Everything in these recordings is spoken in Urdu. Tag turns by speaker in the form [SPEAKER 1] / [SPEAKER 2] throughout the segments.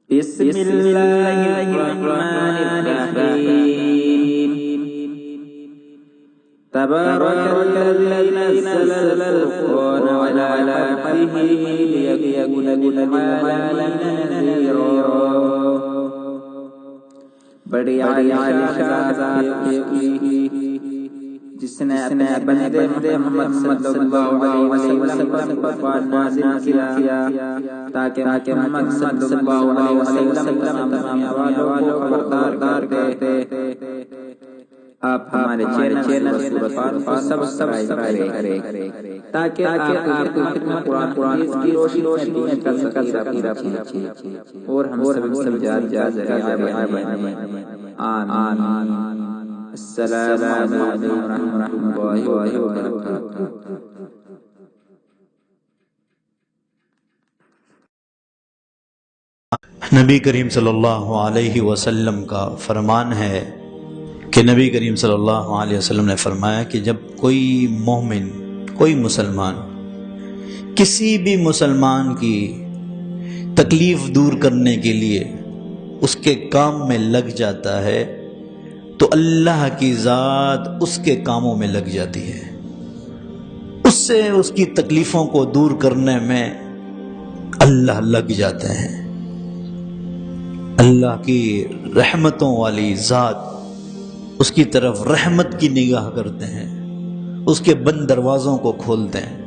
[SPEAKER 1] بسم اللہ الرحمن الرحیم تبارک الذی نزل الفرقان علی عبده لیکون للعالمین نذیرا۔ بڑی عائشہ کی جس نے اپنے بندے محمد صلی اللہ علیہ وسلم پر قرآن نازل کیا تاکہ محمد صلی اللہ علیہ وسلم تمام والوں کو خبردار کرے۔ آپ ہمارے چینل سورۃ کو سبسکرائب کریں تاکہ آپ کو خدمت قرآن کی روشنی میں کر سکیں اور ہم سب جا آمین۔ السلام علیکم ورحمۃ اللہ وبرکاتہ۔
[SPEAKER 2] نبی کریم صلی اللہ علیہ وسلم کا فرمان ہے کہ نبی کریم صلی اللہ علیہ وسلم نے فرمایا کہ جب کوئی مومن، کوئی مسلمان کسی بھی مسلمان کی تکلیف دور کرنے کے لیے اس کے کام میں لگ جاتا ہے تو اللہ کی ذات اس کے کاموں میں لگ جاتی ہے، اس سے اس کی تکلیفوں کو دور کرنے میں اللہ لگ جاتے ہیں۔ اللہ کی رحمتوں والی ذات اس کی طرف رحمت کی نگاہ کرتے ہیں، اس کے بند دروازوں کو کھولتے ہیں،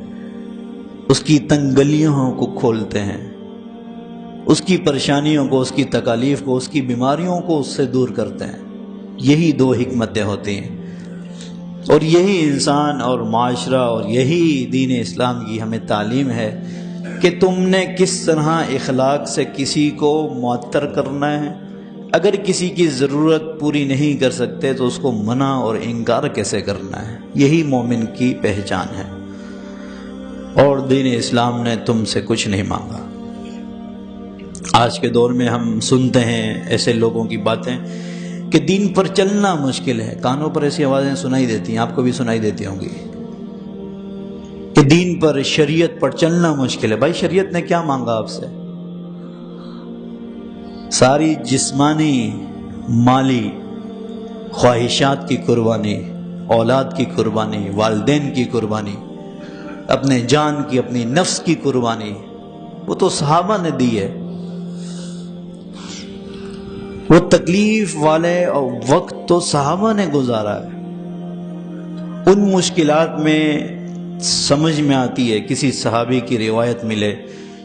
[SPEAKER 2] اس کی تنگ گلیوں کو کھولتے ہیں، اس کی پریشانیوں کو، اس کی تکالیف کو، اس کی بیماریوں کو اس سے دور کرتے ہیں۔ یہی دو حکمتیں ہوتی ہیں، اور یہی انسان اور معاشرہ اور یہی دین اسلام کی ہمیں تعلیم ہے کہ تم نے کس طرح اخلاق سے کسی کو معطر کرنا ہے۔ اگر کسی کی ضرورت پوری نہیں کر سکتے تو اس کو منع اور انکار کیسے کرنا ہے، یہی مومن کی پہچان ہے۔ اور دین اسلام نے تم سے کچھ نہیں مانگا۔ آج کے دور میں ہم سنتے ہیں ایسے لوگوں کی باتیں کہ دین پر چلنا مشکل ہے، کانوں پر ایسی آوازیں سنائی دیتی ہیں، آپ کو بھی سنائی دیتی ہوں گی کہ دین پر، شریعت پر چلنا مشکل ہے۔ بھائی شریعت نے کیا مانگا آپ سے؟ ساری جسمانی مالی خواہشات کی قربانی، اولاد کی قربانی، والدین کی قربانی، اپنے جان کی، اپنی نفس کی قربانی، وہ تو صحابہ نے دی ہے۔ وہ تکلیف والے وقت تو صحابہ نے گزارا ہے۔ ان مشکلات میں سمجھ میں آتی ہے، کسی صحابی کی روایت ملے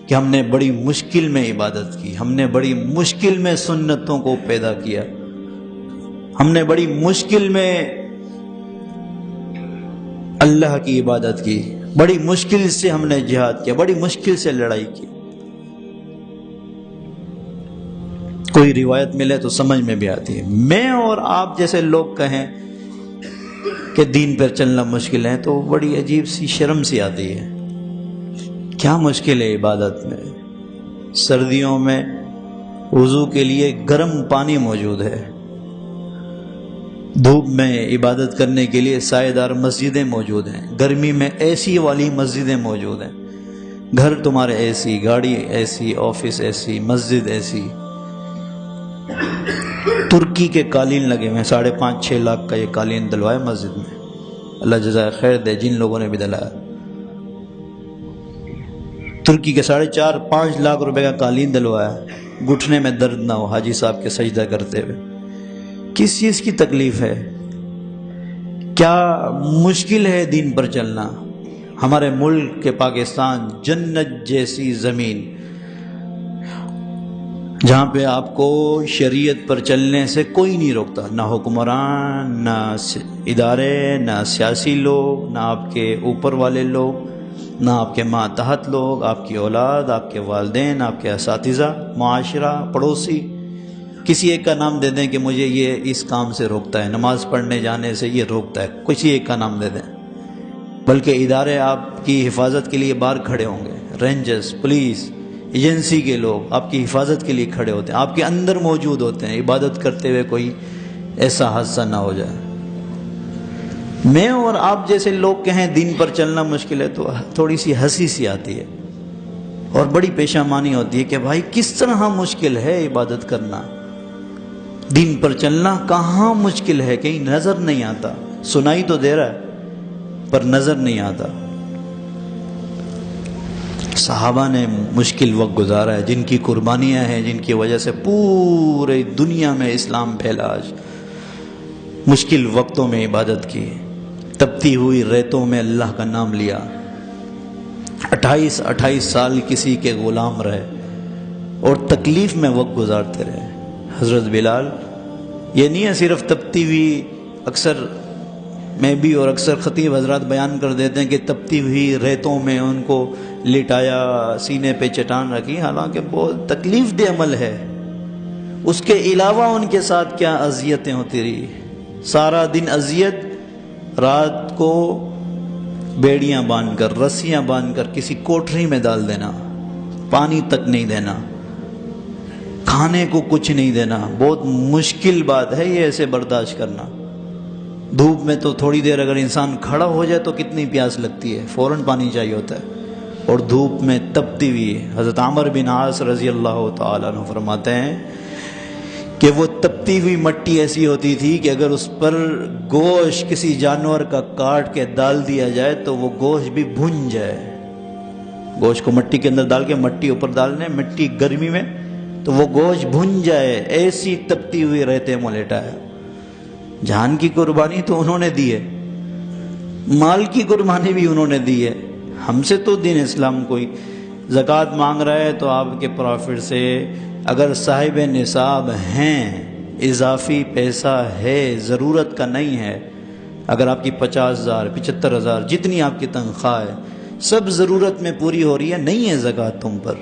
[SPEAKER 2] کہ ہم نے بڑی مشکل میں عبادت کی، ہم نے بڑی مشکل میں سنتوں کو پیدا کیا، ہم نے بڑی مشکل میں اللہ کی عبادت کی، بڑی مشکل سے ہم نے جہاد کیا، بڑی مشکل سے لڑائی کی۔ کوئی روایت ملے تو سمجھ میں بھی آتی ہے۔ میں اور آپ جیسے لوگ کہیں کہ دین پر چلنا مشکل ہے تو بڑی عجیب سی شرم سی آتی ہے۔ کیا مشکل ہے عبادت میں؟ سردیوں میں وضو کے لیے گرم پانی موجود ہے، دھوپ میں عبادت کرنے کے لیے سائے دار مسجدیں موجود ہیں، گرمی میں اے سی والی مسجدیں موجود ہیں، گھر تمہارے اے سی، گاڑی اے سی، آفس اے سی، مسجد اے سی۔ ترکی کے قالین لگے ہوئے ہیں، 5.5-6 لاکھ کا یہ قالین دلوایا مسجد میں، اللہ جزائے خیر دے جن لوگوں نے بھی دلایا۔ ترکی کے 4.5-5 لاکھ روپے کا قالین دلوایا، گھٹنے میں درد نہ ہو حاجی صاحب کے سجدہ کرتے ہوئے۔ کس چیز کی تکلیف ہے؟ کیا مشکل ہے دین پر چلنا؟ ہمارے ملک کے پاکستان جنت جیسی زمین، جہاں پہ آپ کو شریعت پر چلنے سے کوئی نہیں روکتا، نہ حکمران، نہ ادارے، نہ سیاسی لوگ، نہ آپ کے اوپر والے لوگ، نہ آپ کے ماتحت لوگ، آپ کی اولاد، آپ کے والدین، آپ کے اساتذہ، معاشرہ، پڑوسی۔ کسی ایک کا نام دے دیں کہ مجھے یہ اس کام سے روکتا ہے، نماز پڑھنے جانے سے یہ روکتا ہے، کسی ایک کا نام دے دیں۔ بلکہ ادارے آپ کی حفاظت کے لیے باہر کھڑے ہوں گے، رینجرز، پولیس، ایجنسی کے لوگ آپ کی حفاظت کے لیے کھڑے ہوتے ہیں، آپ کے اندر موجود ہوتے ہیں، عبادت کرتے ہوئے کوئی ایسا حادثہ نہ ہو جائے۔ میں اور آپ جیسے لوگ کہیں دین پر چلنا مشکل ہے تو تھوڑی سی ہنسی سی آتی ہے، اور بڑی پیشامانی ہوتی ہے کہ بھائی کس طرح مشکل ہے عبادت کرنا، دین پر چلنا کہاں مشکل ہے، کہیں نظر نہیں آتا، سنائی تو دے رہا ہے پر نظر نہیں آتا۔ صحابہ نے مشکل وقت گزارا ہے، جن کی قربانیاں ہیں، جن کی وجہ سے پورے دنیا میں اسلام پھیلا، آج مشکل وقتوں میں عبادت کی، تپتی ہوئی ریتوں میں اللہ کا نام لیا، 28 سال کسی کے غلام رہے اور تکلیف میں وقت گزارتے رہے۔ حضرت بلال، یہ نہیں ہے صرف تپتی ہوئی، اکثر میں بھی اور اکثر خطیب حضرات بیان کر دیتے ہیں کہ تپتی ہوئی ریتوں میں ان کو لٹایا، سینے پہ چٹان رکھی، حالانکہ بہت تکلیف دہ عمل ہے۔ اس کے علاوہ ان کے ساتھ کیا اذیتیں ہوتی رہی، سارا دن اذیت، رات کو بیڑیاں باندھ کر، رسیاں باندھ کر کسی کوٹری میں ڈال دینا، پانی تک نہیں دینا، کھانے کو کچھ نہیں دینا، بہت مشکل بات ہے یہ ایسے برداشت کرنا۔ دھوپ میں تو تھوڑی دیر اگر انسان کھڑا ہو جائے تو کتنی پیاس لگتی ہے، فوراً پانی چاہیے ہوتا ہے، اور دھوپ میں تپتی ہوئی۔ حضرت عمر بن عاص رضی اللہ تعالیٰ عنہ فرماتے ہیں کہ وہ تپتی ہوئی مٹی ایسی ہوتی تھی کہ اگر اس پر گوشت کسی جانور کا کاٹ کے ڈال دیا جائے تو وہ گوشت بھی بھن جائے۔ گوشت کو مٹی کے اندر ڈال کے، مٹی اوپر ڈالنے، مٹی گرمی میں، تو وہ گوشت بھن جائے، ایسی تپتی ہوئی رہتے مولیٹا ہے۔ جان کی قربانی تو انہوں نے دی ہے، مال کی قربانی بھی انہوں نے دی ہے۔ ہم سے تو دین اسلام کوئی زکوٰۃ مانگ رہا ہے تو آپ کے پرافٹ سے، اگر صاحب نصاب ہیں، اضافی پیسہ ہے، ضرورت کا نہیں ہے، اگر آپ کی 50,000 75,000 جتنی آپ کی تنخواہ ہے، سب ضرورت میں پوری ہو رہی ہے، نہیں ہے زکوٰۃ تم پر،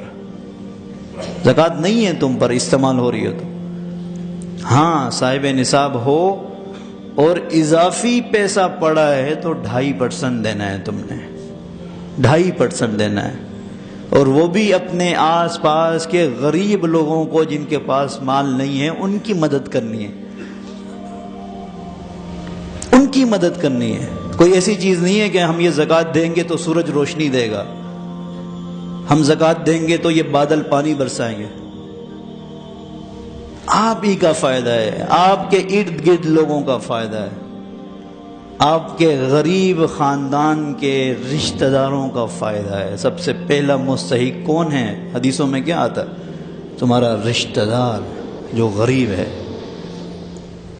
[SPEAKER 2] زکوٰۃ نہیں ہے تم پر استعمال ہو رہی ہے تو ہاں صاحب نصاب ہو اور اضافی پیسہ پڑا ہے تو 2.5% دینا ہے، تم نے 2.5% دینا ہے، اور وہ بھی اپنے آس پاس کے غریب لوگوں کو جن کے پاس مال نہیں ہے ان کی مدد کرنی ہے، ان کی مدد کرنی ہے۔ کوئی ایسی چیز نہیں ہے کہ ہم یہ زکوٰۃ دیں گے تو سورج روشنی دے گا، ہم زکوٰۃ دیں گے تو یہ بادل پانی برسائیں گے۔ آپ ہی کا فائدہ ہے، آپ کے ارد گرد لوگوں کا فائدہ ہے، آپ کے غریب خاندان کے رشتہ داروں کا فائدہ ہے۔ سب سے پہلا مستحق کون ہے؟ حدیثوں میں کیا آتا ہے؟ تمہارا رشتہ دار جو غریب ہے۔